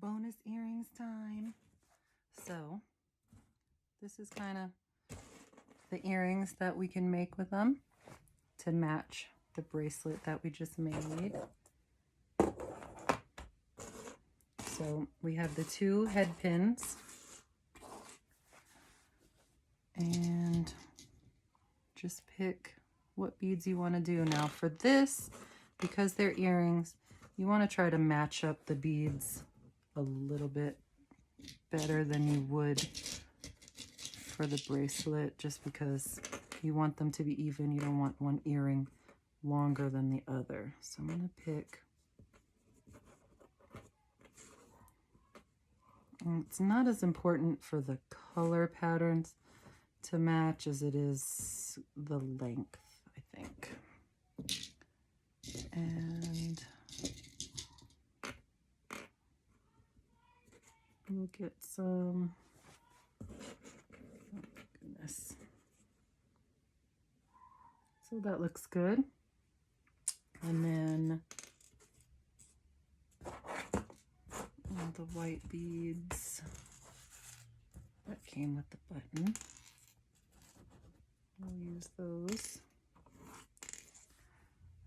bonus earrings time. So this is kind of the earrings that we can make with them to match the bracelet that we just made. So we have the 2 head pins and just pick what beads you want to do. Now for this, because they're earrings, you want to try to match up the beads a little bit better than you would for the bracelet, just because you want them to be even. You don't want one earring longer than the other. So I'm going to pick, and it's not as important for the color patterns to match as it is the length, I think. And we'll get some, oh goodness. So that looks good. And then all the white beads that came with the button, we'll use those.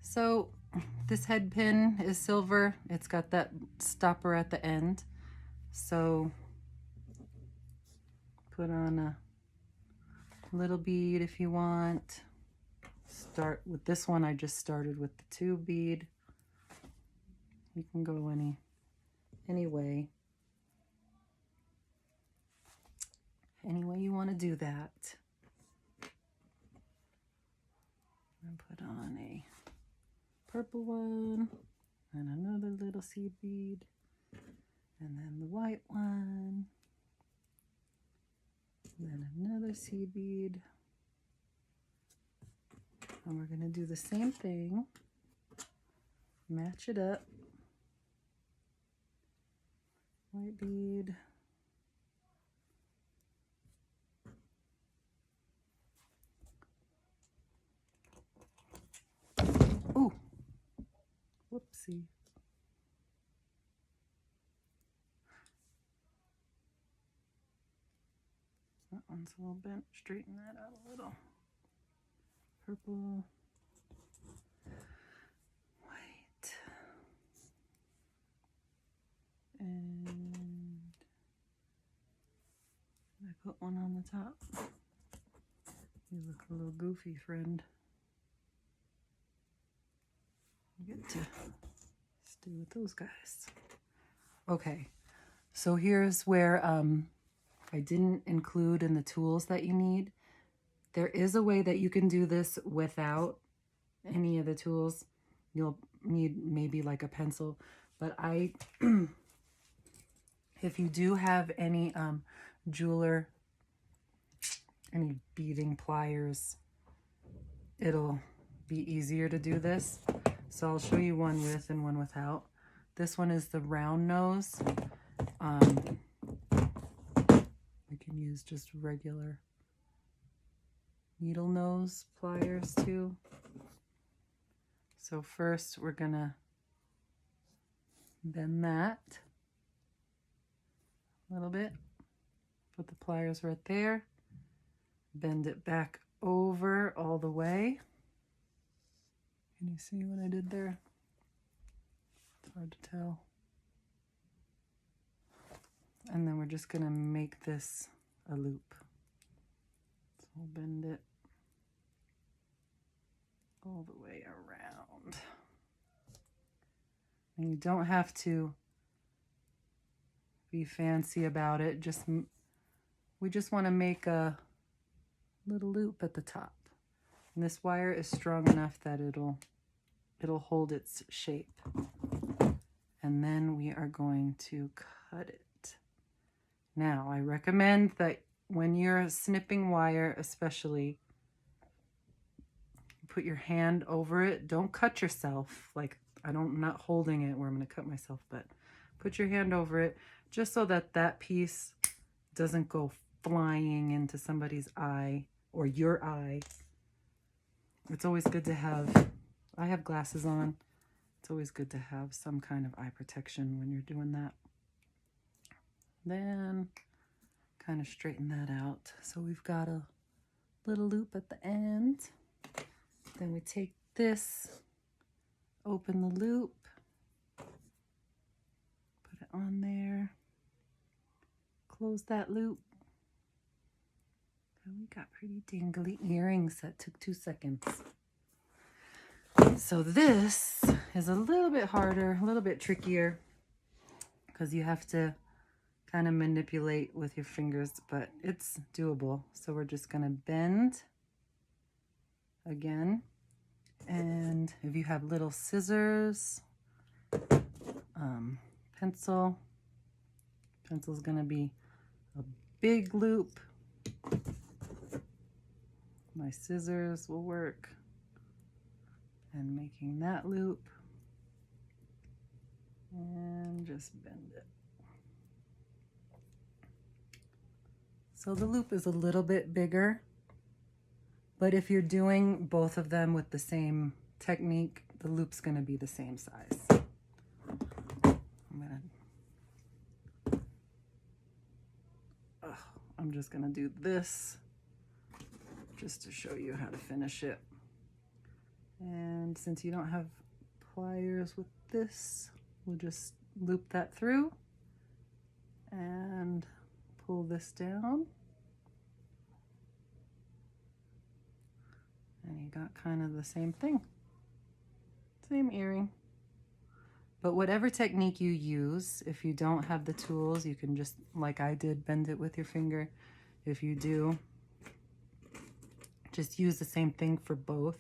So this head pin is silver. It's got that stopper at the end. So put on a little bead if you want. Start with this one. I just started with the 2 bead. You can go any way you want to do that. And put on a purple one and another little seed bead, and then the white one, and then another seed bead. And we're going to do the same thing, match it up, white bead, ooh, whoopsie. That one's a little bent. Straighten that out a little. Purple, white, and I put one on the top. You look a little goofy, friend. You get to stay with those guys. Okay, so here's where I didn't include in the tools that you need. There is a way that you can do this without any of the tools. You'll need maybe like a pencil, but if you do have any jeweler, any beading pliers, it'll be easier to do this. So I'll show you one with and one without. This one is the round nose. We can use just regular needle nose pliers too. So first we're gonna bend that a little bit, put the pliers right there, bend it back over all the way. Can you see what I did there? It's hard to tell. And then we're just gonna make this a loop. So we'll bend it all the way around. And you don't have to be fancy about it. We just want to make a little loop at the top. And this wire is strong enough that it'll hold its shape. And then we are going to cut it. Now, I recommend that when you're snipping wire, especially, put your hand over it. Don't cut yourself. Like, I'm not holding it where I'm going to cut myself, but put your hand over it just so that that piece doesn't go flying into somebody's eye or your eye. It's always good to have, I have glasses on. It's always good to have some kind of eye protection when you're doing that. Then kind of straighten that out. So we've got a little loop at the end. Then we take this, open the loop, put it on there, close that loop. And we got pretty dangly earrings. That took 2 seconds. So this is a little bit harder, a little bit trickier, because you have to kind of manipulate with your fingers, but it's doable. So we're just going to bend again. And if you have little scissors, pencil's going to be a big loop. My scissors will work. And making that loop. And just bend it. So the loop is a little bit bigger, but if you're doing both of them with the same technique, the loop's going to be the same size. I'm just going to do this just to show you how to finish it. And since you don't have pliers with this, we'll just loop that through and pull this down. And you got kind of the same thing, same earring. But whatever technique you use, if you don't have the tools, you can just, like I did, bend it with your finger. If you do, just use the same thing for both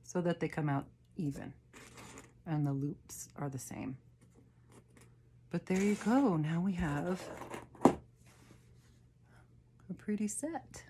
so that they come out even and the loops are the same. But there you go. Now we have a pretty set.